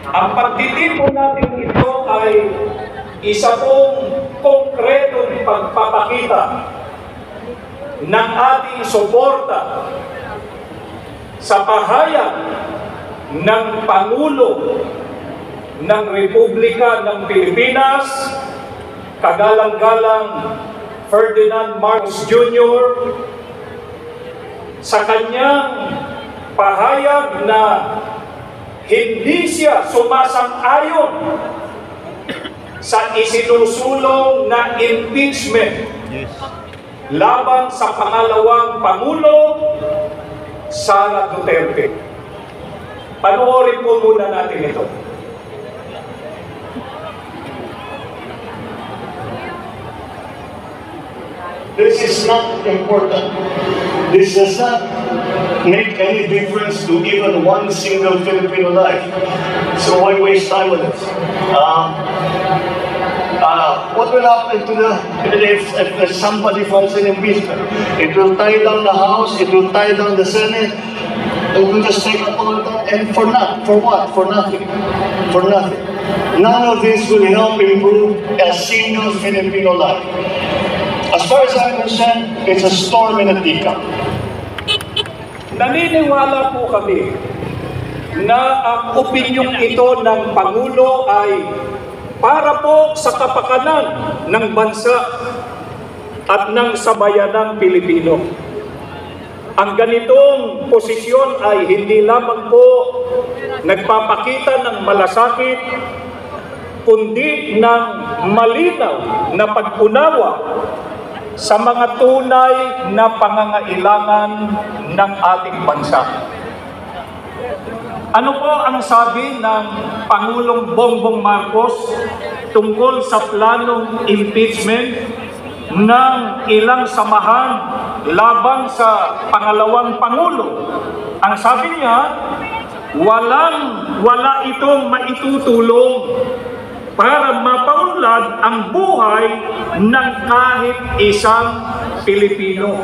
Ang pagtitipon natin ito ay isa pong konkretong pagpapakita ng ating suporta sa pahayag ng Pangulo ng Republika ng Pilipinas, kagalang-galang Ferdinand Marcos Jr., sa kanyang pahayag na hindi siya sumasang-ayon sa isinusulong na impeachment laban sa pangalawang Pangulo, Sara Duterte. Panoorin po muna natin ito. This is not important. This does not make any difference to even one single Filipino life. So why waste time with it? What will happen to if somebody files an impeachment? It will tie down the House, it will tie down the Senate, it will just take up all that, and for what? For nothing. For nothing. None of this will help improve a single Filipino life. As far as I'm concerned, it's a storm in a teacup. Naniniwala po kami na ang opinyong ito ng Pangulo ay para po sa kapakanan ng bansa at ng sabayanang Pilipino. Ang ganitong posisyon ay hindi lamang po nagpapakita ng malasakit, kundi ng malinaw na pag-unawa sa mga tunay na pangangailangan ng ating bansa. Ano po ang sabi ng Pangulong Bongbong Marcos tungkol sa planong impeachment ng ilang samahan laban sa pangalawang Pangulo? Ang sabi niya, wala itong maitutulong para mapaunlad ang buhay ng kahit isang Pilipino.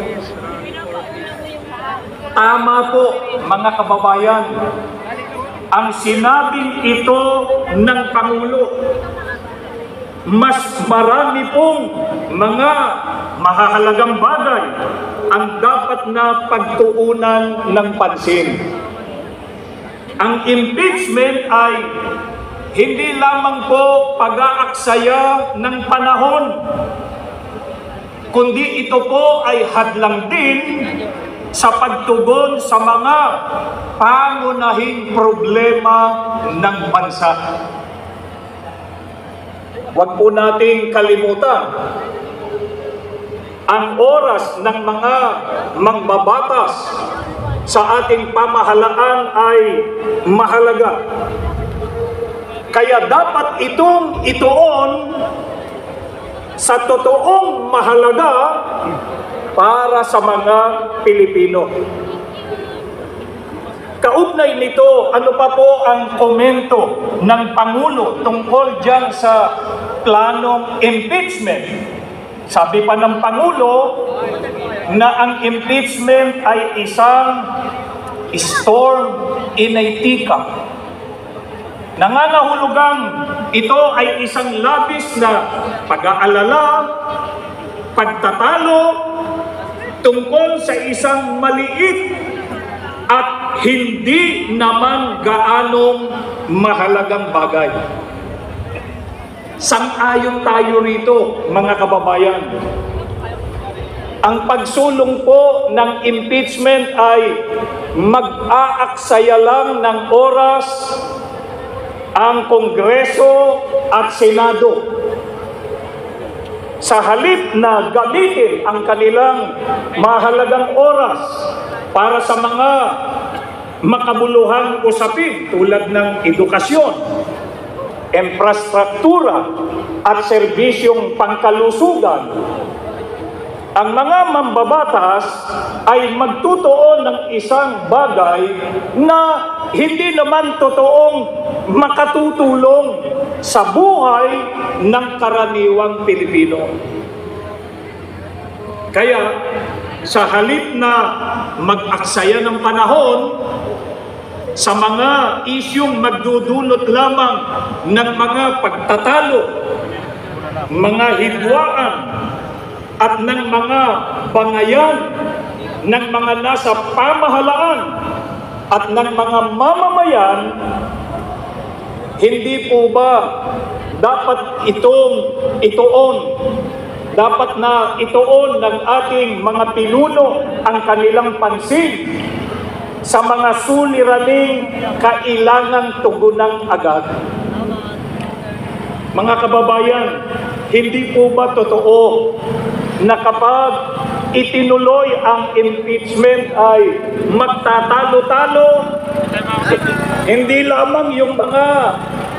Tama po, mga kababayan, ang sinabing ito ng Pangulo. Mas marami pong mga mahahalagang bagay ang dapat na pagtuunan ng pansin. Ang impeachment ay hindi lamang po pag-aaksaya ng panahon, kundi ito po ay hadlang din sa pagtugon sa mga pangunahing problema ng bansa. Huwag po nating kalimutan, ang oras ng mga mangbabatas sa ating pamahalaan ay mahalaga. Kaya dapat itong ituon sa totoong mahalaga para sa mga Pilipino. Kaugnay nito, ano pa po ang komento ng Pangulo tungkol dyan sa planong impeachment? Sabi pa ng Pangulo na ang impeachment ay isang storm in a teacup. Nangangahulugang ito ay isang labis na pag-aalala, pagtatalo tungkol sa isang maliit at hindi naman gaanong mahalagang bagay. Sang-ayon tayo rito, mga kababayan. Ang pagsulong po ng impeachment ay mag-aaksaya lang ng oras ang Kongreso at Senado. Sa halip na gamitin ang kanilang mahalagang oras para sa mga makabuluhang usapin tulad ng edukasyon, infrastruktura at serbisyong pangkalusugan, ang mga mambabatas ay magtutuon ng isang bagay na hindi naman totoong makatutulong sa buhay ng karaniwang Pilipino. Kaya sa halip na mag-aksaya ng panahon, sa mga isyung magdudulot lamang ng mga pagtatalo, mga hidwaan, at ng mga bangayan ng mga nasa pamahalaan at ng mga mamamayan, hindi po ba dapat dapat na ituon ng ating mga pinuno ang kanilang pansin sa mga suliraning kailangang tugunan agad? Mga kababayan, hindi po ba totoo na kapag itinuloy ang impeachment ay magtatalo-talo hindi lamang yung mga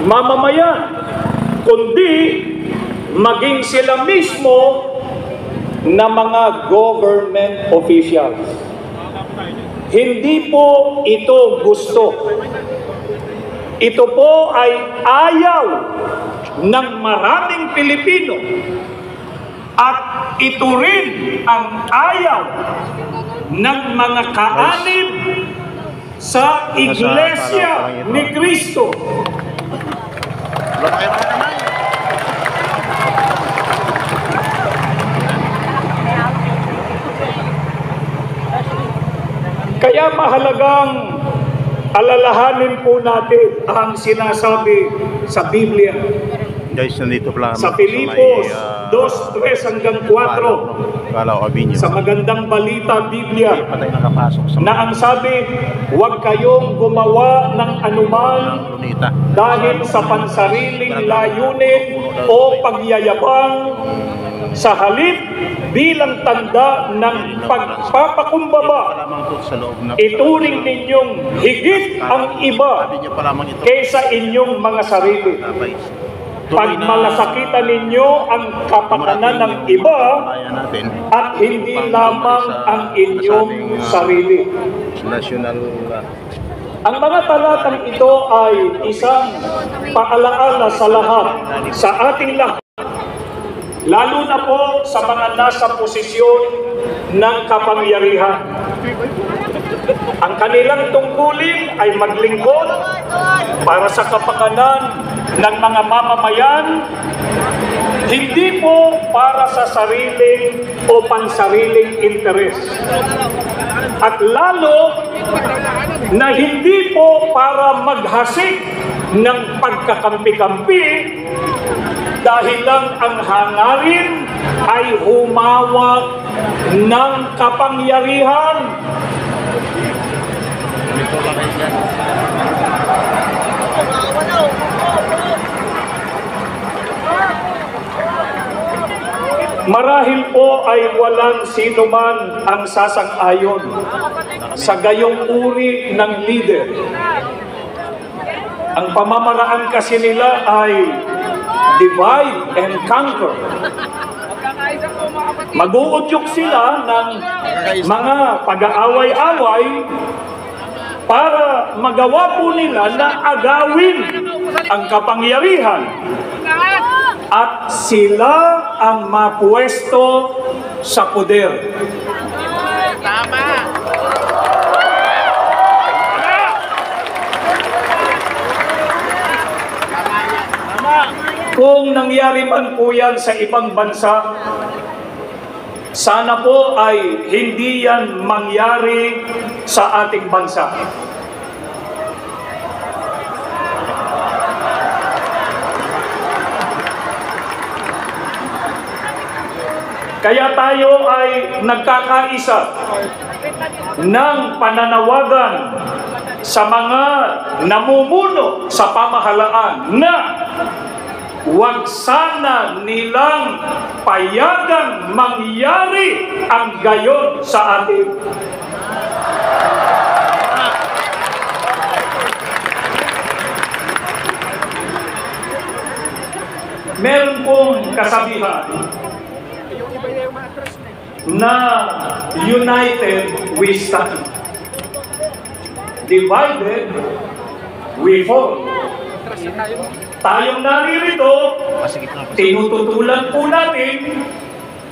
mamamayan, kundi maging sila mismo na mga government officials. Hindi po ito gusto. Ito po ay ayaw ng maraming Pilipino. At ito rin ang ayaw ng mga kaanib sa Iglesia ni Cristo. Kaya mahalagang alalahanin po natin ang sinasabi sa Biblia. Guys, nandito pala sa Filipos 2:3 hanggang 4, sa magandang balita Biblia, na ang sabi, huwag kayong gumawa ng anuman dahil sa pansariling layunin o pagyayabang, sa halip bilang tanda ng pagpapakumbaba, ituring ninyong higit ang iba kaysa inyong mga sarili. Pagmalasakitan ninyo ang kapakanan ng iba at hindi lamang ang inyong sarili. Ang mga talatang ito ay isang paalaala sa lahat, sa ating lahat, lalo na po sa mga nasa posisyon ng kapangyarihan. Ang kanilang tungkulin ay maglingkod para sa kapakanan ng mga mamamayan, hindi po para sa sariling o pansariling interes. At lalo na hindi po para maghasik ng pagkakampi-kampi dahil lang ang hangarin ay humawak ng kapangyarihan. Marahil po ay walang sino man ang sasang-ayon sa gayong uri ng leader. Ang pamamaraan kasi nila ay divide and conquer. Mag-uudyok sila ng mga pag-aaway-away para magawa po nila na agawin ang kapangyarihan at sila ang mapwesto sa poder. Tama! Kung nangyari man po yan sa ibang bansa, sana po ay hindi yan mangyari sa ating bansa. Kaya tayo ay nagkakaisa ng pananawagan sa mga namumuno sa pamahalaan na huwag sana nilang payagang mangyari ang gayon sa atin. Meron pong kasabihan na united we stand, divided we fall. Tayong naririto, tinututulan po natin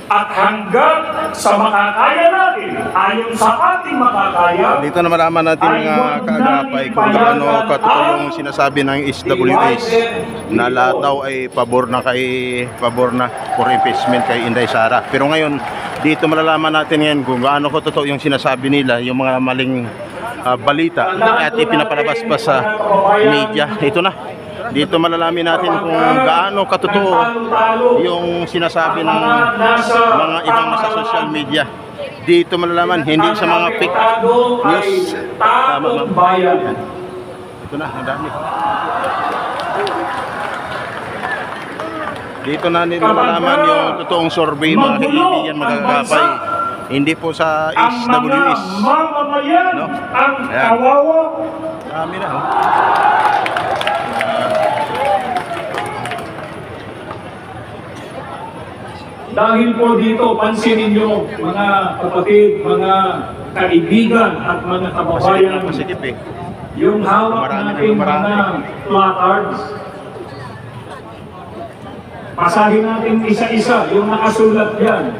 At hanggang sa makakaya natin, ayon sa ating makakaya, Dito na malaman natin mga kaagapay kung gaano katotoo yung sinasabi ng SWS na lahat daw ay pabor na for impeachment kay Inday Sara. Pero ngayon, dito malalaman natin ngayon kung gaano katotoo yung sinasabi nila, yung mga maling balita at ipinapalabas pa sa media. Ito na. Dito malalaman natin kung gaano katotoo yung sinasabi ng mga ibang nasa social media. Dito malalaman, hindi sa mga fake news. Tama, ma'am. Ito na, ang dami. Dito na nila malalaman yung totoong survey mga kaibigan, magagapay. Hindi po sa SWS. Mamamayan No? ang Ayan. kawawa. Dami na. Oh. Dahil po dito, pansinin nyo, mga kapatid, mga kaibigan at mga kababayan, Masikip eh. yung hawak natin mga placards, basahin natin isa-isa yung nakasulat yan.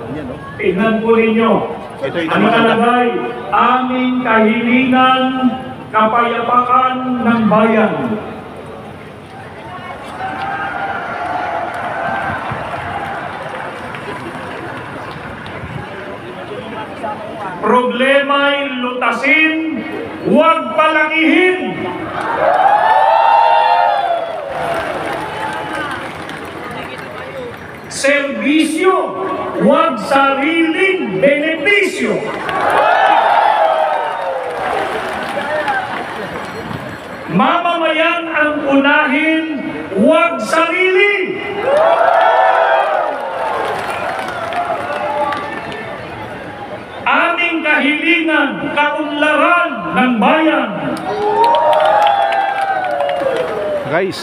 Tignan po ninyo. Ito Ang nakalagay, aming kahilingan, kapayapaan ng bayan. Problema'y lutasin, huwag palakihin. Serbisyo, huwag sariling benepisyo. Mamamayan ang unahin, huwag sarili. Aming kahilingan, kaunlaran ng bayan. Guys,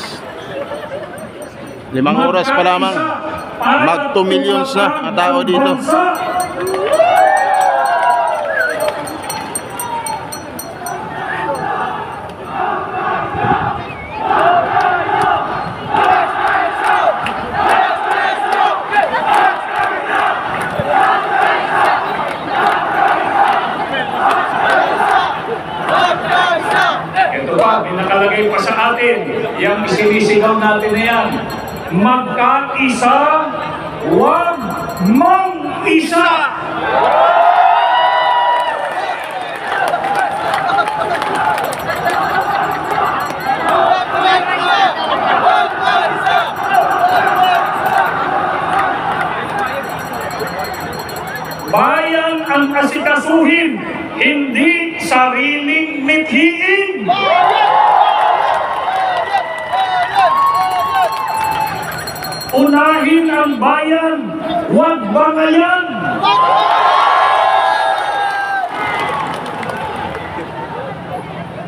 5 oras pa lamang, mag 2 millions na ang tao dito. Ito pa, may nakalagay pa sa atin, yung sinisigaw natin na yan. Magkaisa, huwag mang-isa. Bayan ang asikasuhin, hindi sariling mithiin. Unahin ang bayan, huwag bangayan.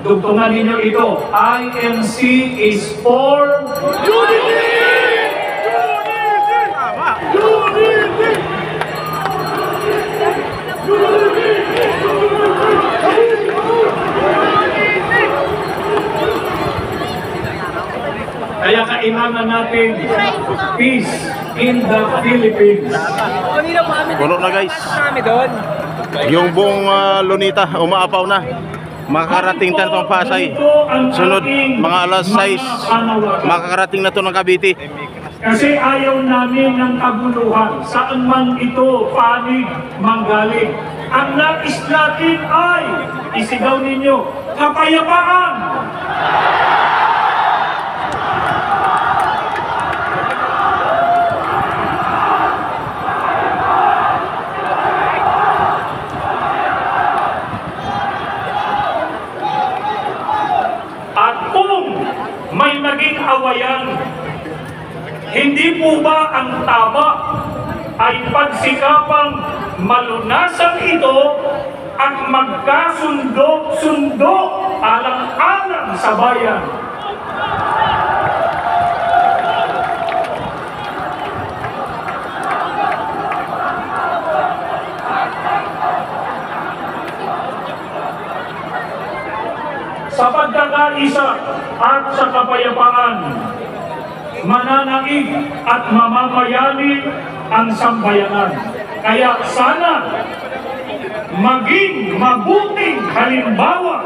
Dugtungan ninyo ito, INC is for unity! Kaya kailangan natin peace in the Philippines. Puno na guys. Yung buong Lunita umaapaw na. Makakarating na itong Pasay. Sunod mga alas 6, makakarating na ito ng Cavite. Kasi ayaw namin ng kaguluhan. Saan man ito panig manggaling. Ang nais natin ay isigaw ninyo, kapayapaan! At kung may naging awayan, hindi po ba ang tama ay pagsikapang malunasan ito at magkasundo-sundo alang-alang sa bayan? Sa pagkakaisa at sa kapayapaan, mananaig at mamamayani ang sambayanan. Kaya sana maging mabuting halimbawa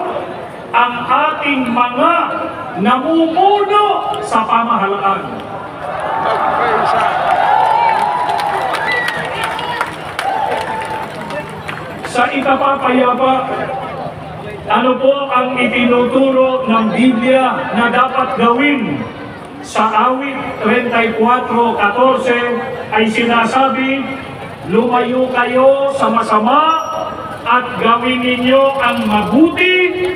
ang ating mga namumuno sa pamahalaan. Sa ikapapayapa, ano po ang itinuturo ng Biblia na dapat gawin? Sa awit 34:14 ay sinasabi, lumayo kayo sa masama at gawin ninyo ang mabuti,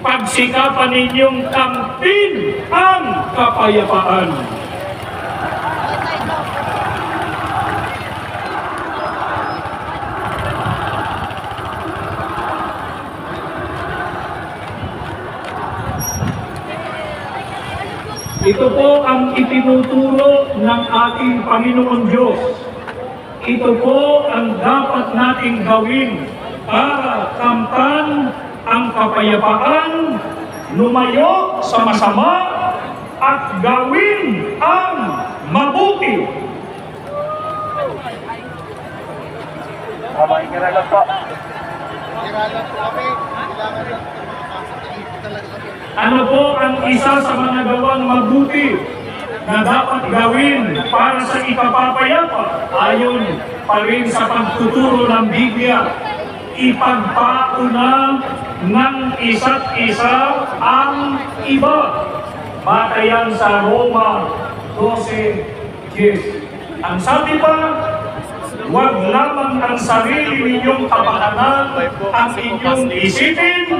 pagsikapan ninyong kamtin ang kapayapaan. Ito po ang itinuturo ng ating Panginoon Diyos. Ito po ang dapat nating gawin para kamtan ang kapayapaan, lumayo sa masama, at gawin ang mabuti. Ano po ang isa sa mga gawang mabuti na dapat gawin para sa ipapapayapa? Ayon pa rin sa pagtuturo ng Biblia, ipagpauna ng isa't isa ang iba. Batayan sa Roma 12:10. Ang sabi pa, huwag lamang ang sarili ninyong kapakanan ang inyong isipin,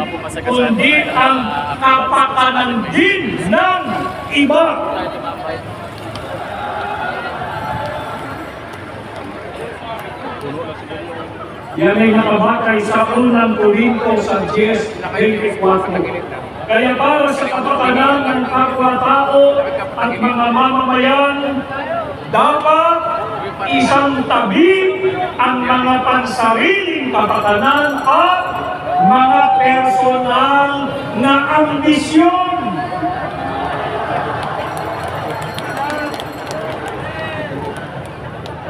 kundi ang kapakanan din ng iba. Yan ay nakabatay sa unang Korinto sa 10:24. Kaya para sa kapakanan ng kapwa-tao at mga mamamayan, dapat isang tabi ang mga pansariling kapakanan at mga personal na ambisyon.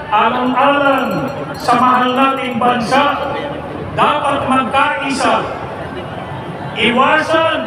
Alang-alang sa mahal nating bansa, dapat magkaisa. Iwasan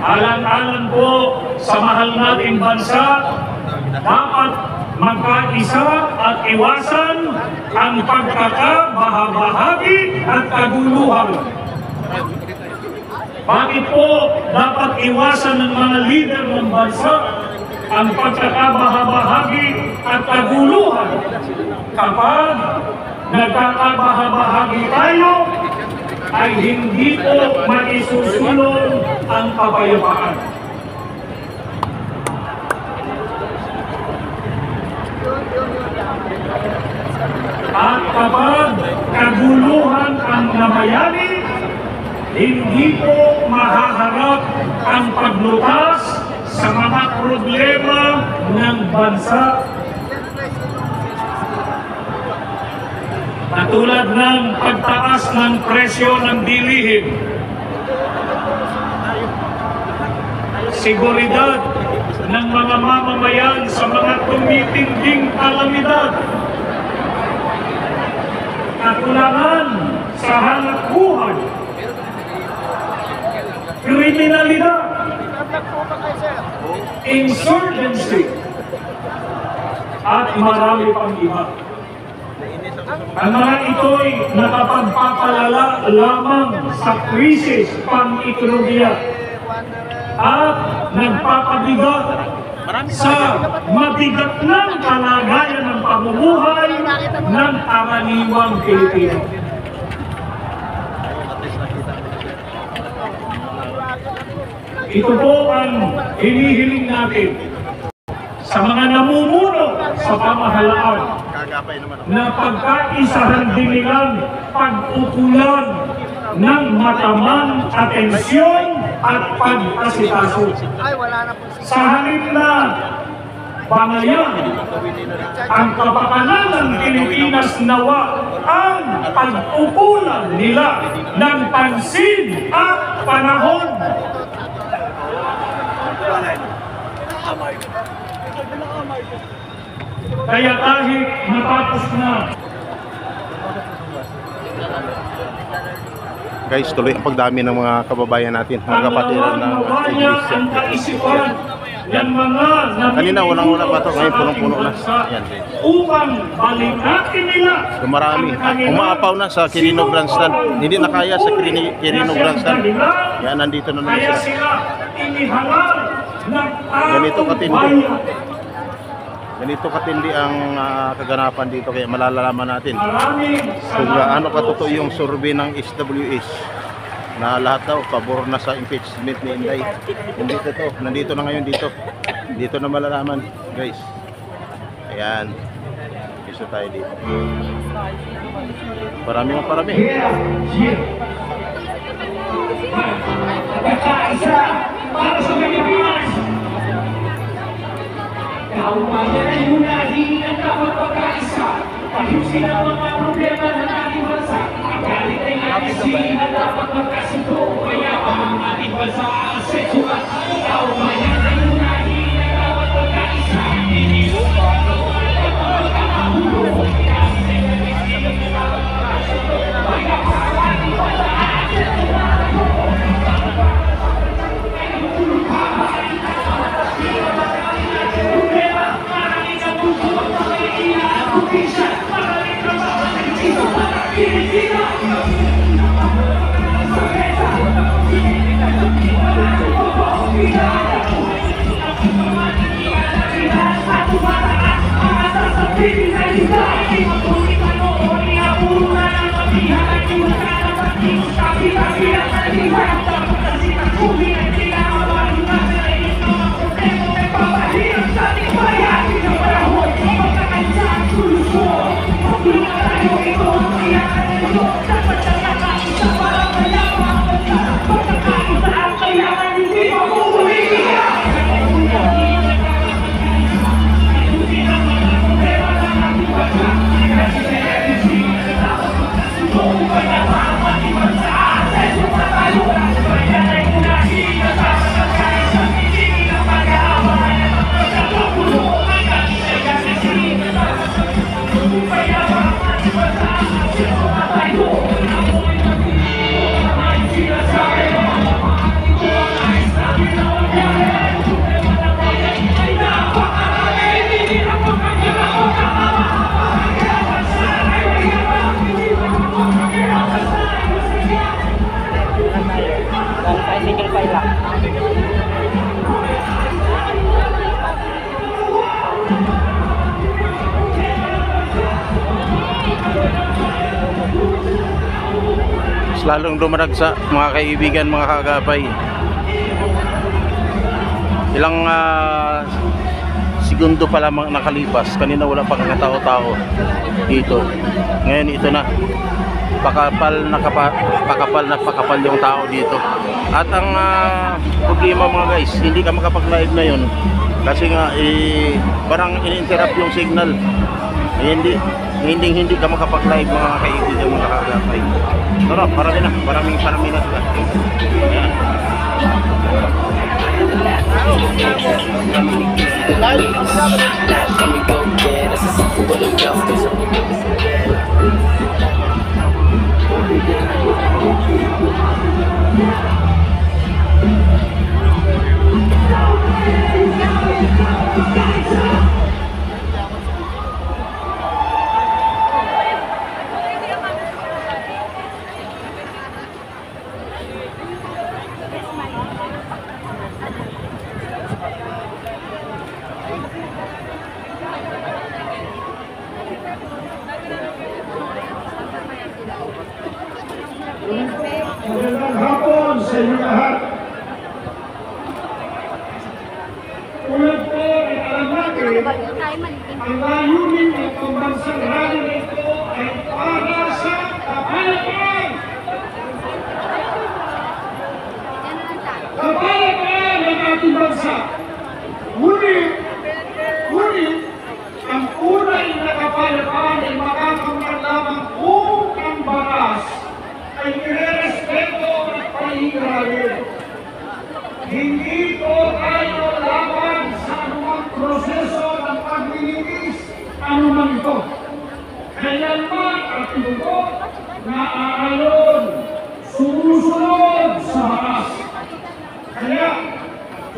alang-alang po sa mahal nating bansa, dapat magkaisa at iwasan ang pagkakabahabahagi at kaguluhan. Bakit po dapat iwasan ng mga leader ng bansa ang pagkakabahabahagi at kaguluhan? Kapag nagkakabahabahagi tayo, ay hindi po maisusulong ang kapayapaan. At kapag kaguluhan ang namayani, hindi po mahaharap ang paglutas sa mga problema ng bansa. Katulad ng pagtaas ng presyo ng bilihin, seguridad ng mga mamamayan sa mga tumitinding kalamidad, kakulangan sa hanap buhay, kriminalidad, insurgency, at marami pang iba. Ang mga ito'y nakapagpapalala lamang sa krisis pang-ekonomiya at nagpapabigat sa mabigat ng kalagayan ng pamumuhay ng karaniwang Pilipino. Ito po ang hinihiling natin sa mga namumuno sa pamahalaan. Kaagapay naman ako. na pagkaisahan din nilang pag-ukulan ng matamang atensyon at pag-asikaso. Sa halip na bangayan ang kapakanan ng Pilipinas, nawa ang pag-ukulan nila ng pansin at panahon. Kaya kahit matapos na Guys, tuloy ang pagdami ng mga kababayan natin, mga kapatiran ng iglesia. ang kaisipan ng mga Kanina walang-wala pa ito, ngayon punong-puno na. Yan. upang balikin nila Dumarami. Umaapaw na sa Quirino Grandstand. Hindi na kaya sa Quirino Grandstand. Yan, nandito na naman Kaya sila. sila inihalal ng Ganito taong katindi. bayan. Ganito katindi ang kaganapan dito, kaya malalaman natin Maraming kung salamat gaano po. katuto yung survey ng SWS na lahat daw pabor na sa impeachment ni Inday. Hindi to, nandito na ngayon dito. Dito na malalaman, guys. Ayan. Gusto tayo dito. Parami. Pagkakaisa para sa Pilipinas. Kaumayan ay hunahin ang dapat pagkaisa. Ayusin ang mga problema ng ating bansa. Ang galit ay ayusin ang dapat magkasundo. Kaya ang ating bansa ang setuan. Kaumayan ay hunahin ang dapat pagkaisa. Lalong dumaragsa, mga kaibigan, mga kaagapay. Ilang segundo pa lamang nakalipas, kanina wala pa kakatao-tao dito. Ngayon ito na, pakapal na yung tao dito. At ang problema, mga guys, hindi ka makapag-live ngayon kasi nga parang in-interrupt yung signal. Hindi ka makapag-live, mga kaibigan, mga kaagapay. Tara, marami na sila. Ayan. Magandang hapon sa inyo lahat. Tulad po ay alam natin ang layunin ng pambansang rally na ito ay para sa kapayapaan. Kapayapaan ng ating bansa. Ngunit, ang unay na kapayapaan ay makakamtan lamang kung ang batas ay nire-respeto at pahihirahin. Hindi po tayo laban sa anumang proseso ng paglilitis anuman ito. Kailanman at ito na aayon sumusunod sa batas. Kaya,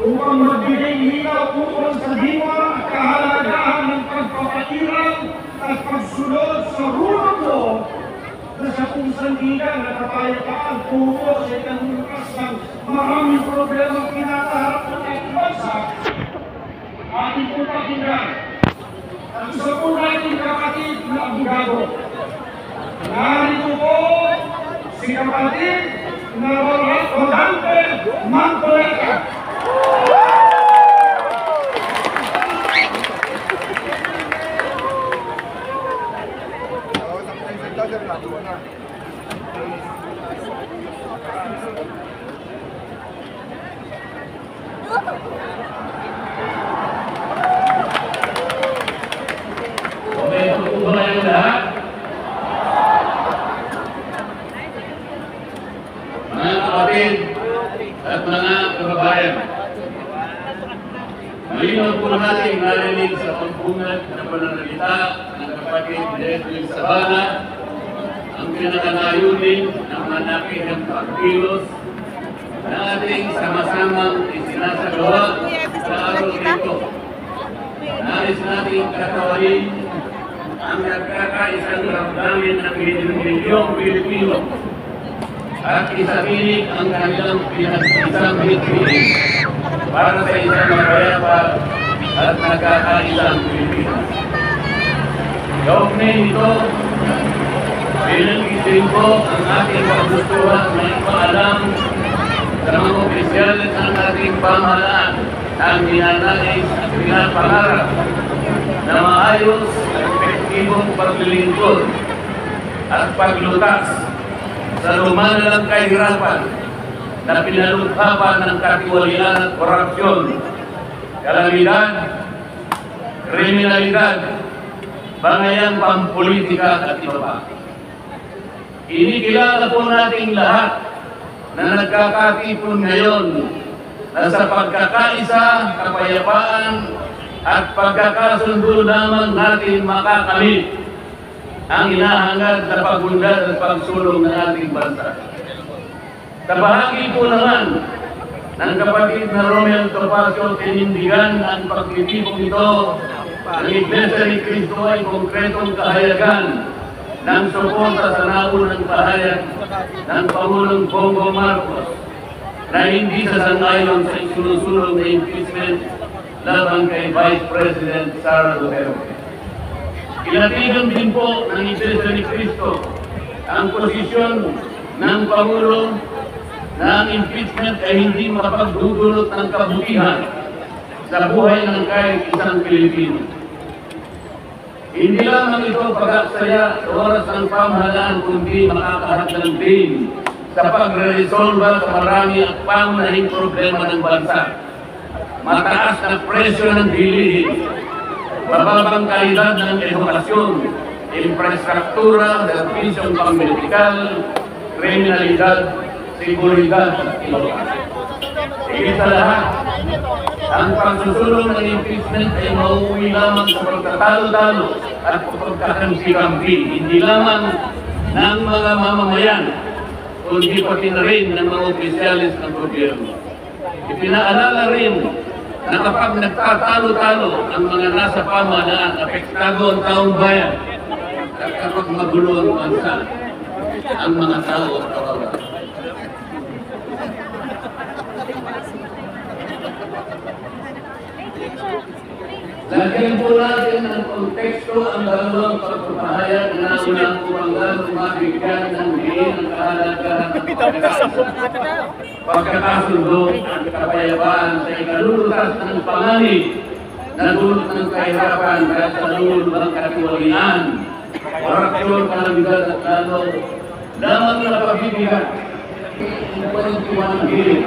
upang magbigay hinaw ukol sa diwa at kahalagahan ng pagpapatiran at pagsunod sa rule law na sa kung sandigan na kapayapaan tungo sa ikalulukas ng maraming problemang kinakaharap ng ating bansa, ating po pakinggan ang isa po nating kapatid na abogado. Narito po si kapatid na Rodante Mancoleta. Mga kapatid at mga kababayan, malinaw po natin narinig sa pagpungat ng pananalita ng kapatid Edwin Sabana ang pinakalayunin ng manakit ng pagkilos na ating sama-samang isinasagawa sa araw nito. Nais natin katawarin ang nagkakaisang ramdamin ng milyong Pilipino at isapinig ang kanilang pinag-isang hitpinig para sa isang mapayapa at nagkakaisang Pilipinas. Kaugnay nito, pinag-ising ko ang ating paggustuhan na ipaalam sa mga opisyalis ng ating pamahalaan ang ninanais at pinapangarap na maayos at epektibong paglilingkod at paglutas sa lumalalang kahirapan na pinaluthapan ng katiwalian at korupsyon, kalamidad, kriminalidad, bangayang pampolitika at iba pa. Inikilala po nating lahat na nagkakatipon ngayon na sa pagkakaisa, kapayapaan at pagkakasundo lamang natin makakamit ang hinahangad na pag-unlad at pagsulong ng ating bansa. Sa bahagi po naman ng kapatid na Romel Topacio, tinindigan ang pagtitipong ito ng Iglesia ni Cristo ay konkretong kahayagan ng suporta sa naunang pahayag ng Pangulong Bongbong Marcos na hindi sasang-ayon sa isunusulong na impeachment laban kay Vice President Sara Duterte. Pinatigan din po ng Iglesia ni Cristo ang posisyon ng Pangulo na ang impeachment ay hindi mapagdudulot ng kabutihan sa buhay ng kahit isang Pilipino. Hindi lamang ito pag-aksaya sa oras ng pamahalaan, kundi makakahagdan din sa pagre-resolva sa marami at pangunahing problema ng bansa. Mataas na presyo ng bilihin, mababang kalidad ng edukasyon, infrastruktura, serbisyong pangmedikal, kriminalidad, seguridad at iba pa. Higit sa lahat, ang pagsusulong ng impeachment ay mauuwi lamang sa pagkatalo-talo at pagkakampi-kampi, hindi lamang ng mga mamamayan, kundi pati na rin ng mga opisyalis ng gobyerno. Ipinaalala rin na kapag nagtatalo-talo ang mga nasa pamahalaan, apektado ang taong bayan, at kapag magulo ang bansa, ang mga tao at kawawa. Lagyan po natin ng konteksto ang dalawang pagpapahayag na unang kumanggan mabigyan ng diin ang kahalagahan ng pagkakasundo at kapayapaan sa ikalulutas ng panganib nadulot ng kahirapan dahil sa lulubang katiwalian, korupsyon, kalamidad at lalo lamang na pagbibigyan ng panitiwan ng hilig.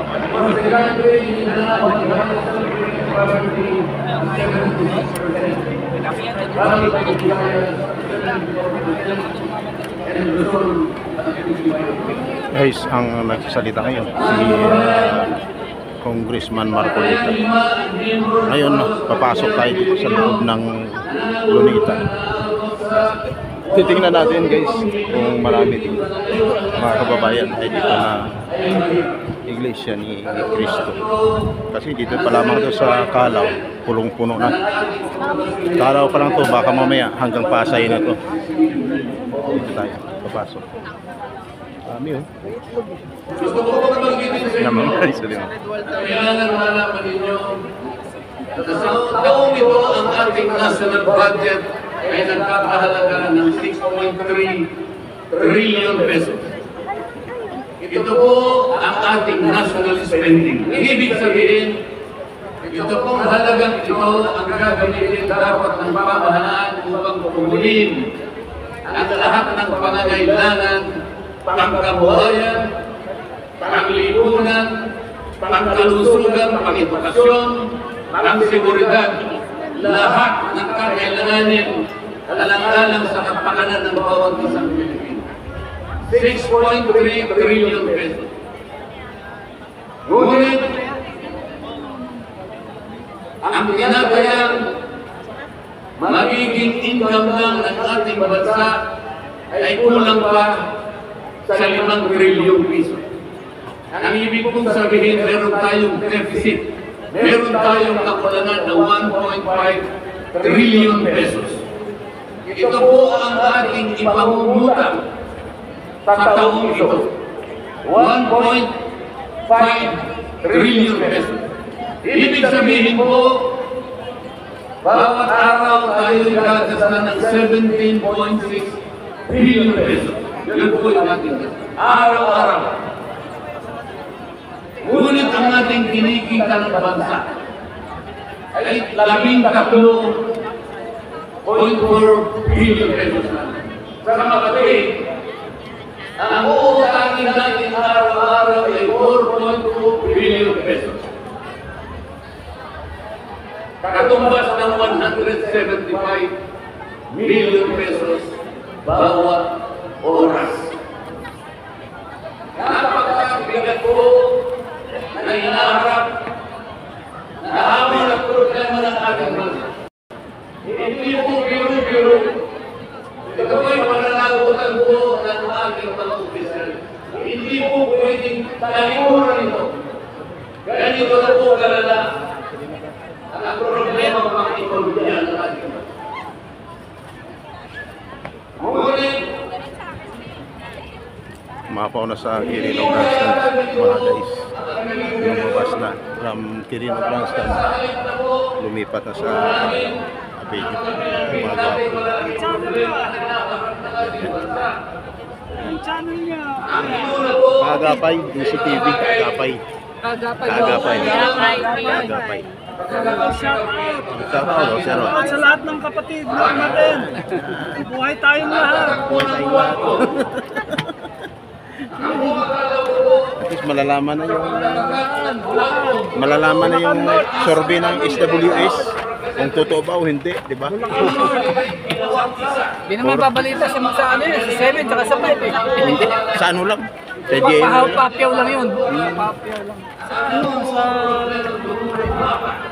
Ang sekretary, hindi na pagkakaroon sa property 76%. Parang pagkakaroon and Luzon at 55%. Guys, ang nagsasalita ngayon si Congressman Marcolita. Ngayon, papasok tayo dito sa loob ng Lunita. Titingnan natin guys kung marami dito mga kababayan ay dito na iglesia ni Cristo. Kasi dito pa lamang ito sa Kalaw, pulong-puno na. Kalaw pa lang to, baka mamaya hanggang Pasay na to. Dito tayo, papasok. Dami oh. Gusto ko po mag-ibig sa inyo. Kailangan malaman ninyo na sa taong ito ang ating national budget ay nagkakahalaga ng 6.3 trillion pesos. Ito po ang ating national spending. Ibig sabihin, ito pong halagang ito ang gagamitin dapat ng pamahalaan upang kukumulin ang lahat ng pangangailangan, pangkabuhayan, panglipunan, pangkalusugan, pang-edukasyon, pang-seguridad, lahat ng kakailanganin alang-alang sa kapakanan ng bawat isang Pilipino. 6.3 trillion pesos. Ngunit, ang tinatayang magiging income lang ng ating bansa ay kulang pa sa 5 trillion pesos. Ang ibig kong sabihin, meron tayong deficit. Meron tayong kakulangan na 1.5 trillion pesos. Ito po ang ating ipangungutang sa taong ito. 1.5 trillion pesos. Ibig sabihin po, bawat araw tayo gagastan ng 17.6 billion pesos. Yun po yung ating araw-araw. Ngunit ang ating kinikita ng bansa ay 13.4 billion pesos na. Sa Makati, ang uutangin natin araw-araw ay 4.2 billion pesos. Katumbas ng 175 million pesos bawat oras. Napakabigat po na hinaharap na hamon at problema ng ating bansa. Hindi po biro-biro. Ito po'y pananagutan po ng ating mga opisyal. Hindi po pwedeng talimuran ito. Ganito na po kalala ang problema ng mga ekonomiya ng ating bansa. Ngunit, Mapaw na sa Quirino Grandstand mga guys. Lumabas na from Quirino Grandstand, lumipat na sa Abelio mga gwapo. Kagapay, DCTV, Kagapay. Kagapay. Shoutout sa lahat ng kapatid natin. Buhay tayong lahat. At least malalaman na yung survey ng SWS kung totoo ba o hindi, di ba? Hindi naman babalita sa mga sa 7 tsaka sa 5 eh. Hindi, sa ano lang? Sa GM lang. Papyaw lang yun. Papyaw lang.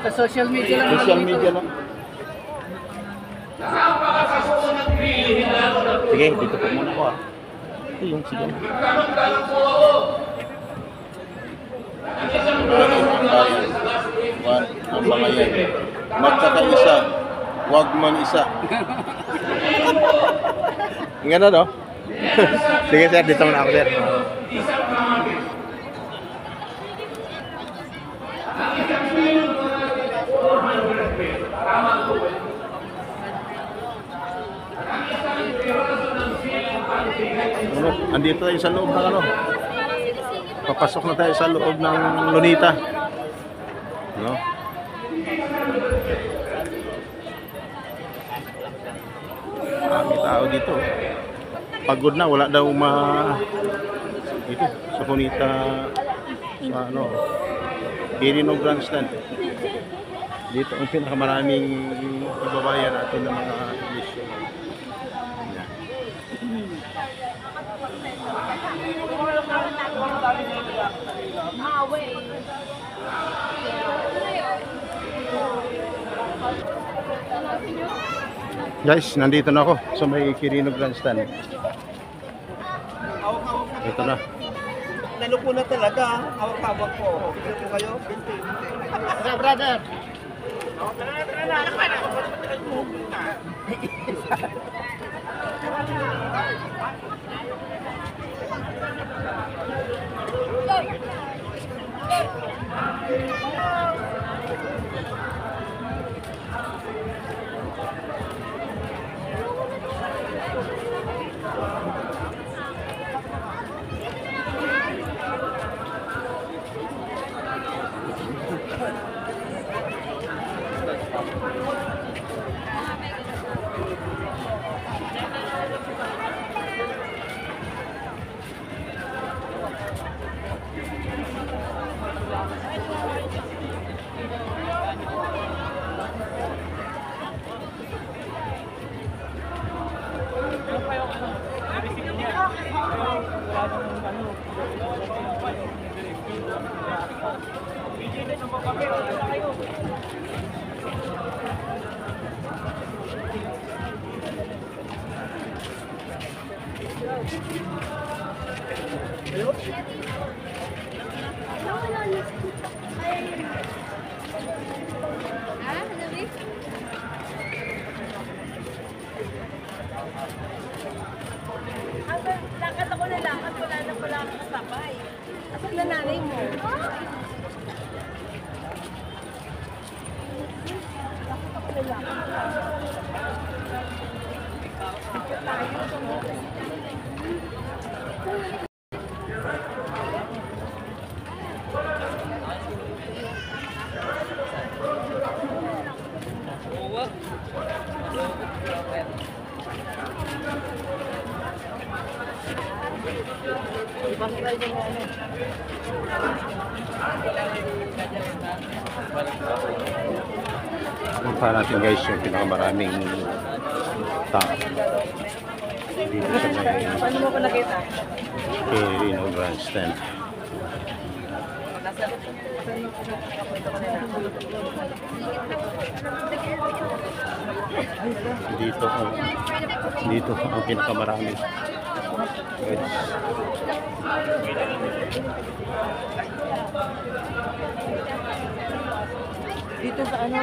Sa social media lang. Social media lang. Sige, dito po muna ko ah. Ito yung sige. Ang mga yan. Magkakaisa, wag man isa. Nga na no? Sige sir, dito muna ako sir. Ano, andito tayo sa loob ng ano. Papasok na tayo sa loob ng Lunita. No? May tao dito. Pagod na, wala daw dito sa Cunita, sa Quirino Grandstand. Dito ang pinakamaraming ibabayan natin ng mga issue. Yan. Guys, nandito na ako sa may Quirino Grandstand. Ito na. Lalo po na talaga, hawak-hawak po. Bigyan po kayo. Brother. Lakad ako na lakad, wala na pala akong kasabay. Asan na nanay mo? Punta natin guys yung pinakamaraming tao dito sa may Paano mo ko nakita? Quirino Grandstand. Dito ang pinakamarami guys. Dito sa ano?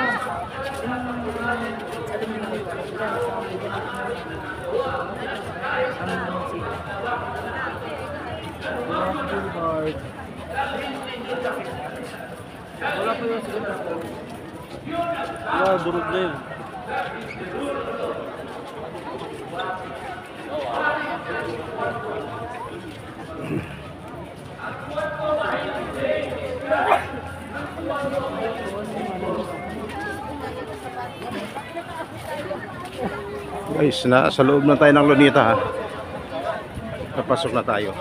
Wala po yung siguro. Wala, durog na yun. Guys, sa loob na tayo ng Lunita ha. Napasok na tayo.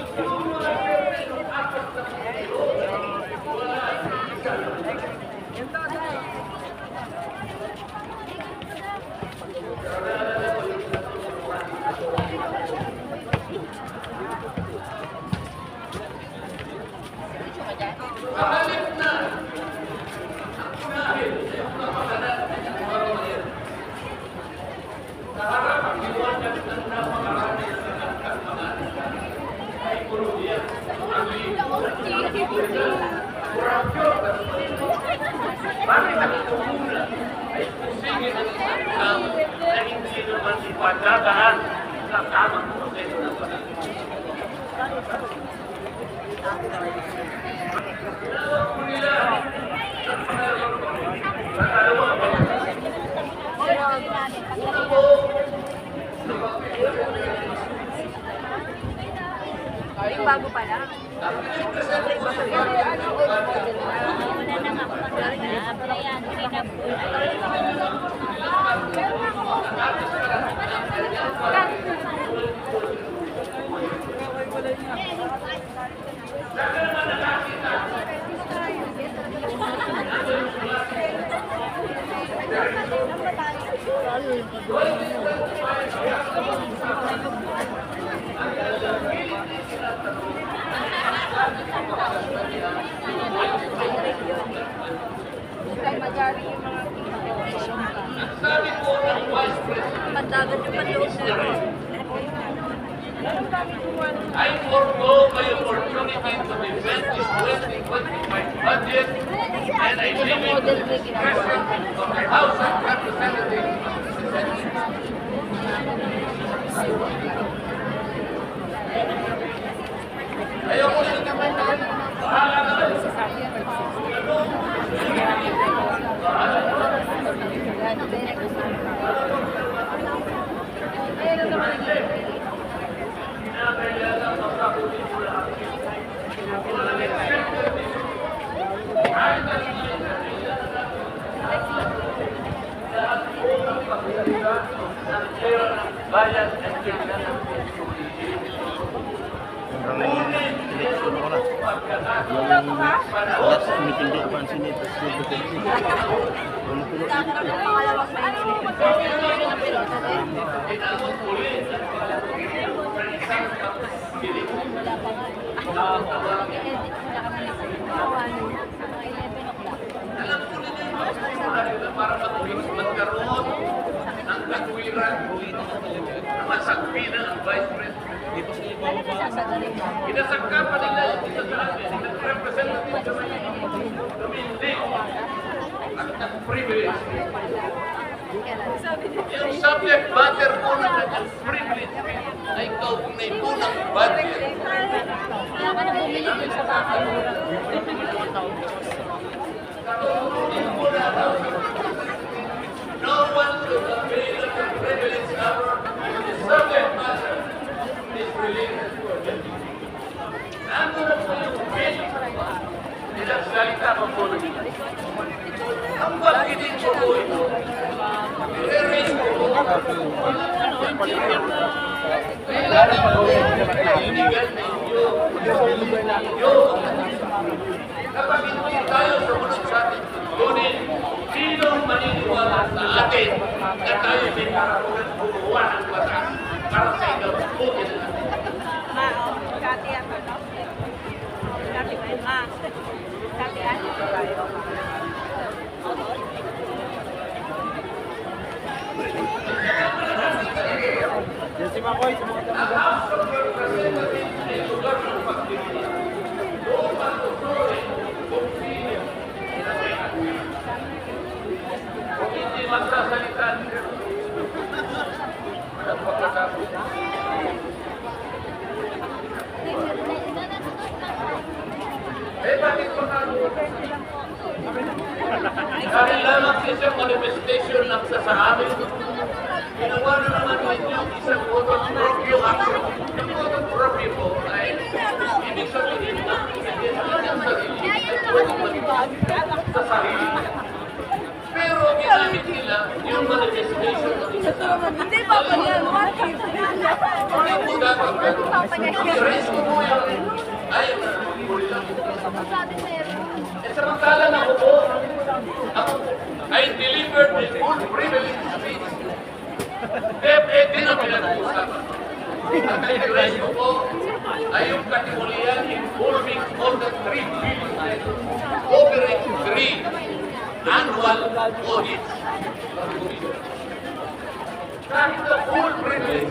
Yung bago pa lang. Wala na nga. Majority yung mga pandagan yung panloob na I forego my opportunity to defend this 2025 budget and I limit the discretion of the House of Representatives. Ayoko na bahala na lang. Bayan and Pilipinas. Election ko na. Yung last meeting di ako ang sinita sa Duterte. Para magkaroon ng katwiran na masakpi na ang Vice President. Inasangka pa nila yung representative dumindi at nag-privilege. Yung subject matter po na nag-privilege ay kaugnay po ng budget. Kaya ka na bumili dun sa bahay. No one should avail of the privilege cover the subject matter is related to a judge. Nando na po yung bill. Nilagsalita pa po na nila. Ang banggitin ko po ito. I-raise ko po. Inigal ninyo. Kapag hindi tayo sumunod sa ating tuntunin, sinong maniniwala sa atin na tayo may karapatan gumawa ng batas para sa ikabubuti na natin? Kati ako, no? Kati ba yun? Kati ano? Si Makoy, sumunod ka mo. Hindi magsasalita niyo. Nagpagkakapit. Bakit ko na? Dahil lamang isang manifestation lang sa amin. Ginawa na naman ninyo isang voto proprio action. Yung voto proprio po ay ibig sabihin na kanyang sarili ay pwede mag-ibag sa sarili. Pero ginamit nila yung manifestation ng isa sa amin. Hindi pa pa yan. Hindi po dapat pero i-raise ko po yan. Ayaw na huli lang. Samantalang ako po, I delivered the full privilege speech. Pwede na pinag-uusapan. Ang nag-raise ko po ay yung katimulian involving all the 3 billion covering 3 annual audits. Kahit the full privilege.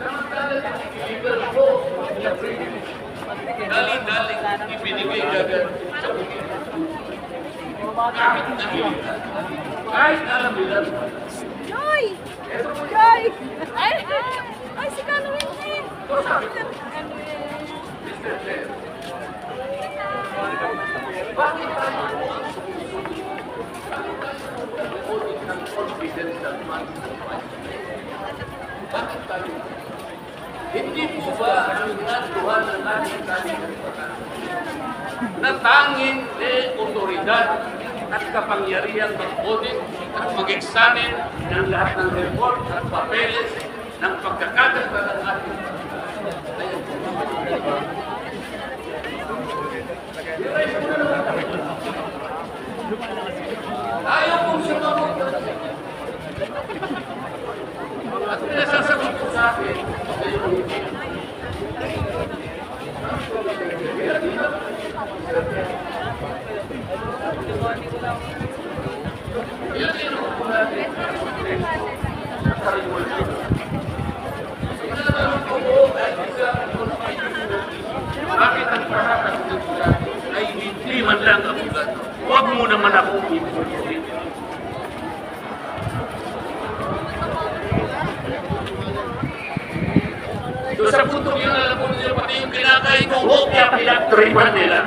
Samantalang i-deliver po the privilege. Dali-daling ibinigay agad sa bukid. Kahit nahilitan. Kahit alam nila. Joy! Joy! Ay! Ay, si Kanuin din! Mr. Chair, bakit tayo po ang confidence ng money? Bakit tayo? Hindi po ba ang natuhan ng ating na tanging de authority otoridad at kapangyarihan mag-audit at mag-examine ng lahat ng report at papeles ng pagkakagasta ng ating ayaw kong sumagot. At pinasasagot ko sa akin, bakit ang pagkakasagot ko ay hindi man lang ang ulat? Huwag mo naman akong ipunin. So sa puntong yun, alam po nila pati yung kinakain kong hopya, pinag-tripan nila.